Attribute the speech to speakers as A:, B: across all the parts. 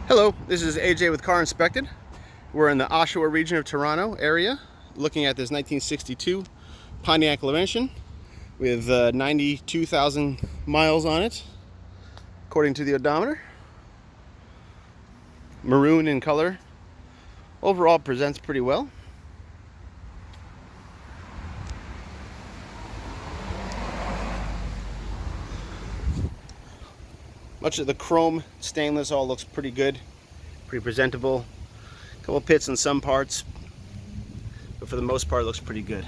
A: Hello, this is AJ with Car Inspected. We're in the Oshawa region of Toronto area, looking at this 1962 Pontiac Laurentian with 92,000 miles on it, according to the odometer. Maroon in color. Overall presents pretty well. Much of the chrome stainless all looks pretty good, pretty presentable. A couple pits in some parts, but for the most part it looks pretty good.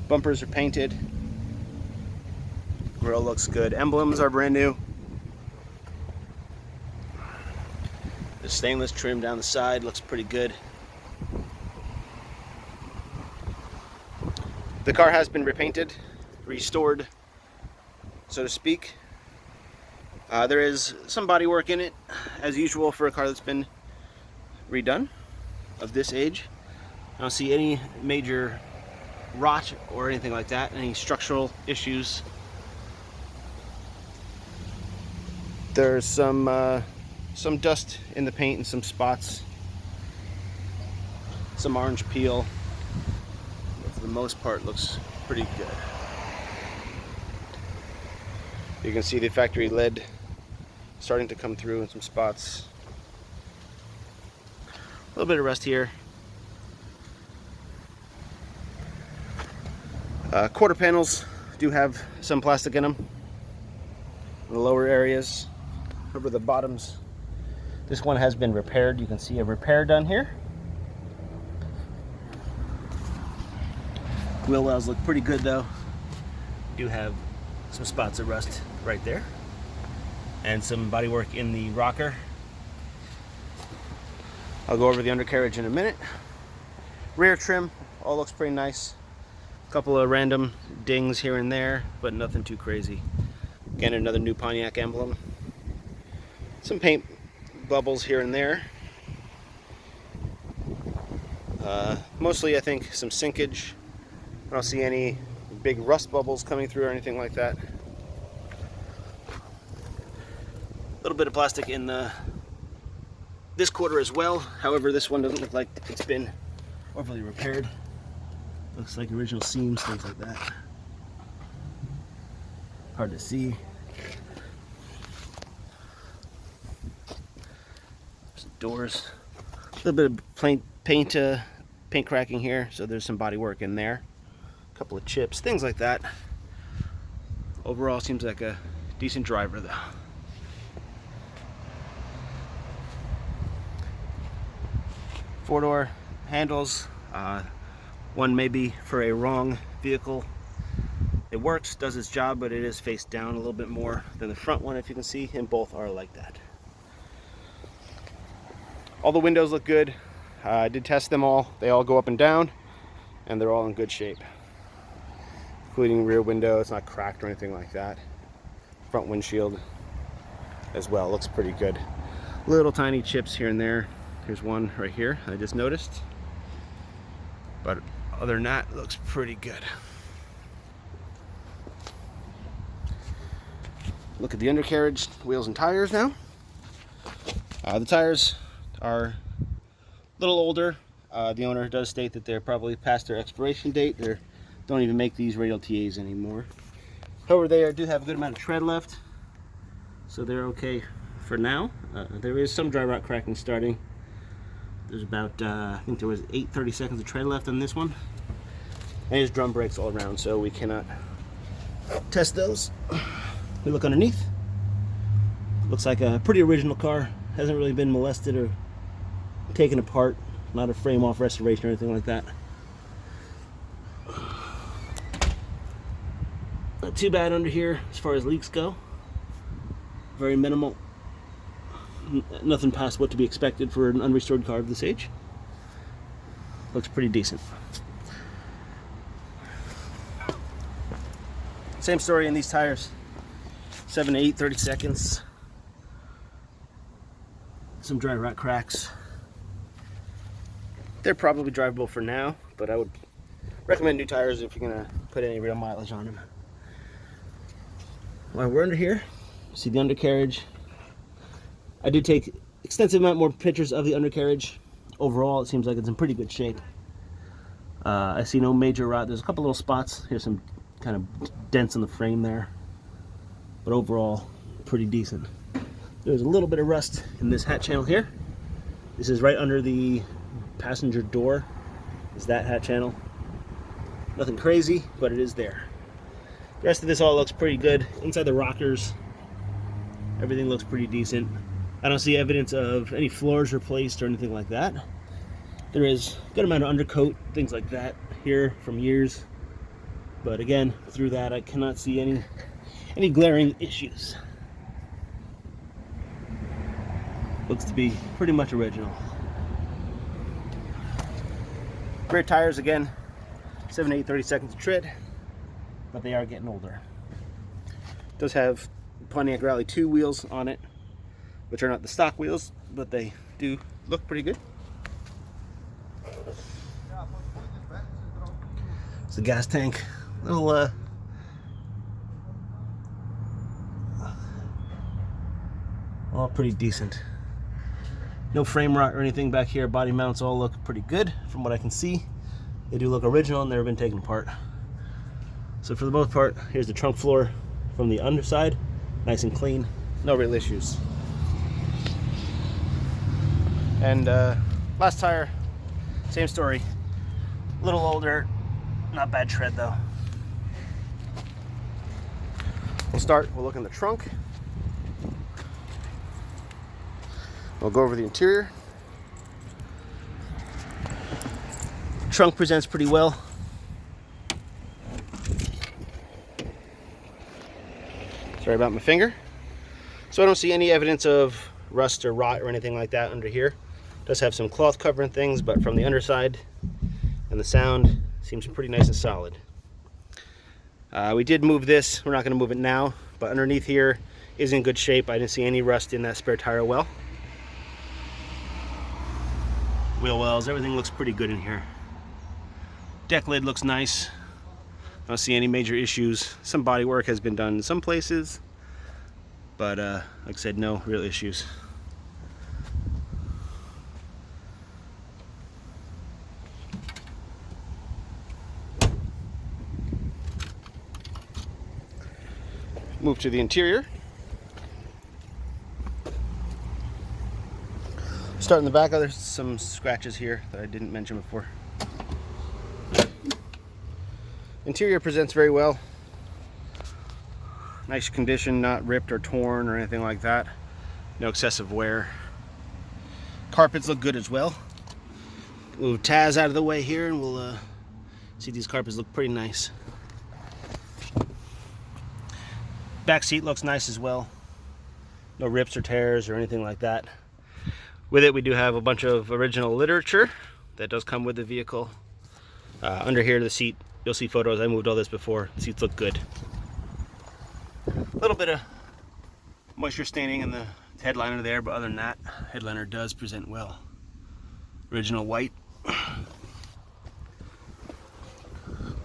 A: Bumpers are painted. Grille looks good. Emblems are brand new. The stainless trim down the side looks pretty good. The car has been repainted, restored, so to speak. There is some body work in it, as usual for a car that's been redone of this age. I don't see any major rot or anything like that, any structural issues. There's some dust in the paint in some spots, some orange peel, but for the most part looks pretty good. You can see the factory lead starting to come through in some spots. A little bit of rust here. Quarter panels do have some plastic in them in the lower areas. Over the bottoms, this one has been repaired. You can see a repair done here. Wheel wells look pretty good though. Do have some spots of rust right there, and some body work in the rocker. I'll go over the undercarriage in a minute. Rear trim all looks pretty nice. A couple of random dings here and there, but nothing too crazy. Again, another new Pontiac emblem. Some paint bubbles here and there. Mostly I think some sinkage. I don't see any big rust bubbles coming through or anything like that. A little bit of plastic in this quarter as well. However, this one doesn't look like it's been overly repaired. Looks like original seams, things like that. Hard to see. Some doors. A little bit of paint cracking here, so there's some body work in there. A couple of chips, things like that. Overall, seems like a decent driver though. Four-door handles. One maybe for a wrong vehicle. It works, does its job, but it is face down a little bit more than the front one, if you can see, and both are like that. All the windows look good. I did test them all. They all go up and down, and they're all in good shape. Including rear window, it's not cracked or anything like that. Front windshield as well, looks pretty good. Little tiny chips here and there. Here's one right here I just noticed. But other than that, it looks pretty good. Look at the undercarriage, wheels and tires now. The tires are a little older. The owner does state that they're probably past their expiration date. They don't even make these radial TAs anymore. However, they do have a good amount of tread left, so they're okay for now. There is some dry rot cracking starting. There's about, I think there was 30 seconds of tread left on this one. And there's drum brakes all around, so we cannot test those. We look underneath. Looks like a pretty original car. Hasn't really been molested or taken apart. Not a frame off restoration or anything like that. Not too bad under here as far as leaks go. Very minimal. Nothing past what to be expected for an unrestored car of this age. Looks pretty decent. Same story in these tires. 7 to 8, 30 seconds. Some dry rot cracks. They're probably drivable for now, but I would recommend new tires if you're gonna put any real mileage on them. While we're under here, see the undercarriage. I did take extensive amount more pictures of the undercarriage. Overall, it seems like it's in pretty good shape. I see no major rot. There's a couple little spots. Here's some kind of dents in the frame there. But overall, pretty decent. There's a little bit of rust in this hat channel here. This is right under the passenger door. Is that hat channel. Nothing crazy, but it is there. The rest of this all looks pretty good. Inside the rockers, everything looks pretty decent. I don't see evidence of any floors replaced or anything like that. There is a good amount of undercoat, things like that here from years. But again, through that, I cannot see any glaring issues. Looks to be pretty much original. Rear tires, again, 7 to 8 30-seconds of tread, but they are getting older. It does have Pontiac Rally 2 wheels on it, which are not the stock wheels, but they do look pretty good. It's the gas tank. Little all pretty decent. No frame rot or anything back here. Body mounts all look pretty good from what I can see. They do look original and never been taken apart. So for the most part, here's the trunk floor from the underside. Nice and clean. No real issues. And last tire, same story. A little older, not bad tread though. We'll look in the trunk. We'll go over the interior. Trunk presents pretty well. Sorry about my finger. So I don't see any evidence of rust or rot or anything like that under here. It does have some cloth covering things, but from the underside and the sound seems pretty nice and solid. We did move this. We're not going to move it now, but underneath here is in good shape. I didn't see any rust in that spare tire well. Wheel wells, everything looks pretty good in here. Deck lid looks nice. I don't see any major issues. Some body work has been done in some places, but like I said, no real issues. Move to the interior. Start in the back. There's some scratches here that I didn't mention before. Interior presents very well. Nice condition, not ripped or torn or anything like that. No excessive wear. Carpets look good as well. Move Taz out of the way here and we'll see these carpets look pretty nice. Back seat looks nice as well. No rips or tears or anything like that. With it, we do have a bunch of original literature that does come with the vehicle. Under here, the seat, you'll see photos. I moved all this before. The seats look good. A little bit of moisture staining in the headliner there, but other than that, headliner does present well. Original white.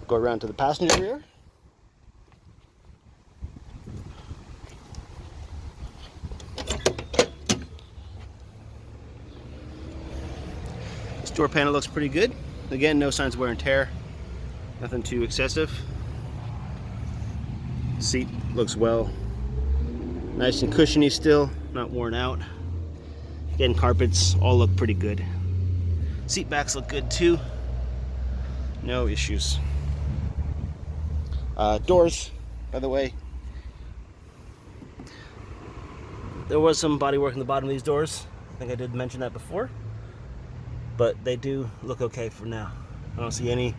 A: Go around to the passenger rear. This door panel looks pretty good. Again, no signs of wear and tear. Nothing too excessive. Seat looks well. Nice and cushiony still, not worn out. Again, carpets all look pretty good. Seat backs look good too. No issues. Doors, by the way. There was some body work in the bottom of these doors. I think I did mention that before. But they do look okay for now. I don't see any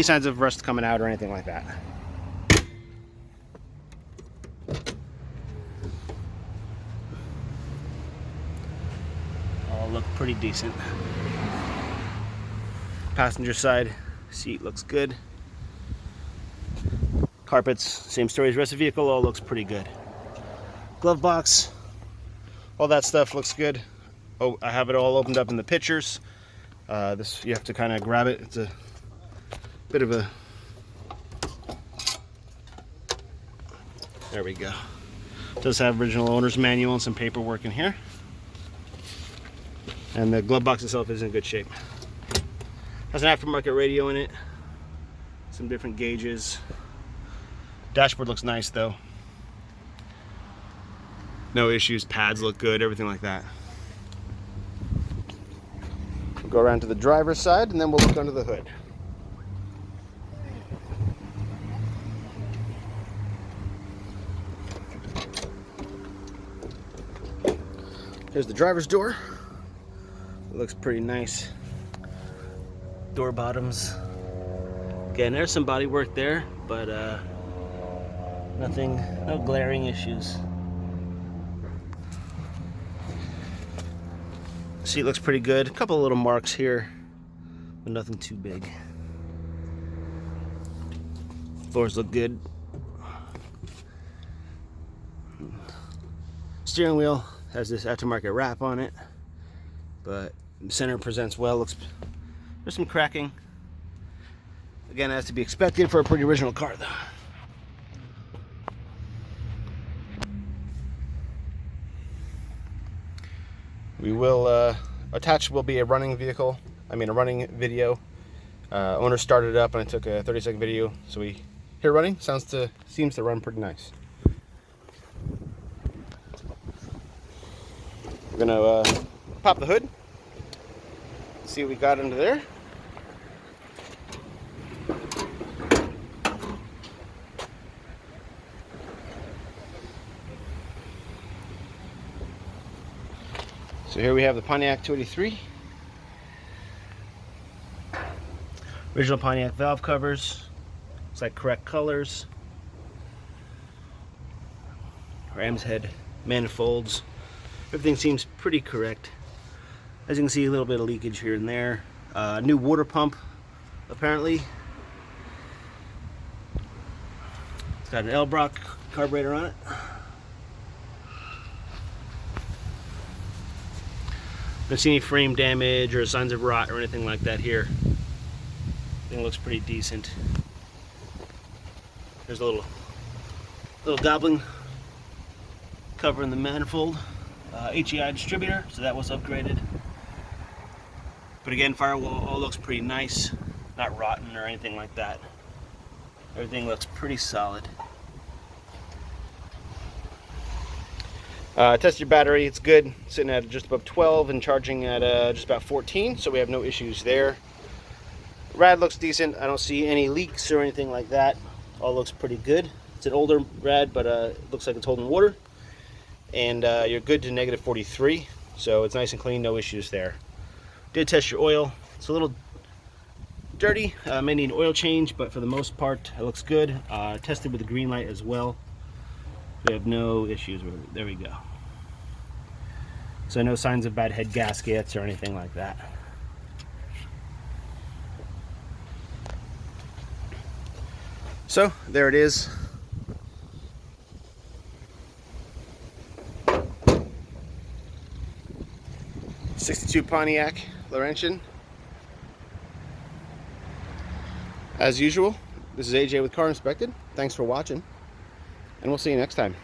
A: signs of rust coming out or anything like that. All look pretty decent. Passenger side seat looks good. Carpets, same story as the rest of the vehicle, all looks pretty good. Glove box, all that stuff looks good. Oh, I have it all opened up in the pictures. This, you have to kind of grab it. It's a bit of a, there we go. It does have original owner's manual and some paperwork in here. And the glove box itself is in good shape. Has an aftermarket radio in it. Some different gauges. Dashboard looks nice though. No issues, pads look good, everything like that. We'll go around to the driver's side and then we'll look under the hood. Here's the driver's door. It looks pretty nice. Door bottoms. Again, there's some body work there, but nothing, no glaring issues. Seat looks pretty good. A couple of little marks here, but nothing too big. Floors look good. Steering wheel has this aftermarket wrap on it, but the center presents well. There's some cracking. Again, that's to be expected for a pretty original car though. We will attached will be a running vehicle. I mean a running video. Owner started it up and I took a 30-second video. So we hear running. Seems to run pretty nice. We're gonna pop the hood. See what we got under there. So here we have the Pontiac 283. Original Pontiac valve covers. Looks like correct colors. Ram's head manifolds. Everything seems pretty correct. As you can see, a little bit of leakage here and there. New water pump, apparently. It's got an Elbrock carburetor on it. Don't see any frame damage or signs of rot or anything like that here. Thing looks pretty decent. There's a little goblin covering the manifold. HEI distributor, so that was upgraded. But again, firewall all looks pretty nice, not rotten or anything like that. Everything looks pretty solid. Test your battery, it's good. Sitting at just above 12 and charging at just about 14, so we have no issues there. Rad looks decent. I don't see any leaks or anything like that. All looks pretty good. It's an older rad, but it looks like it's holding water. And you're good to negative 43, so it's nice and clean, no issues there. Did test your oil. It's a little dirty. May need an oil change, but for the most part, it looks good. Tested with the green light as well. We have no issues with it. There we go. So no signs of bad head gaskets or anything like that. So there it is. '62 Pontiac Laurentian. As usual, this is AJ with Car Inspected. Thanks for watching, and we'll see you next time.